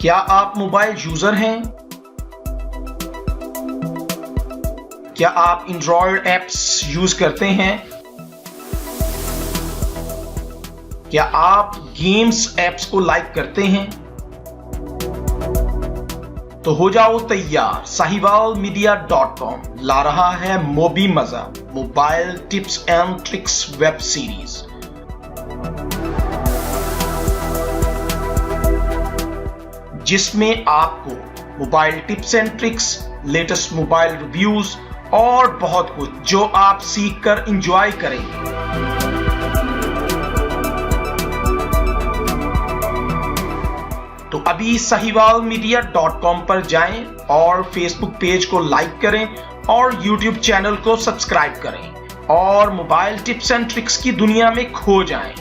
क्या आप mobile user हैं? क्या आप एंड्रॉयड ऐप्स यूज करते हैं? क्या आप गेम्स ऐप्स को लाइक करते हैं? तो हो जाओ तैयार, sahiwalmedia.com ला रहा है मोबी मजा mobile tips and tricks web series. जिसमें आपको mobile tips and tricks, latest mobile reviews और बहुत कुछ जो आप सीखकर एंजॉय करेंगे। तो अभी sahiwalmedia.com पर जाएं और फेसबुक पेज को लाइक करें और यूट्यूब चैनल को सब्सक्राइब करें और मोबाइल टिप्स एंड ट्रिक्स की दुनिया में खो जाएं।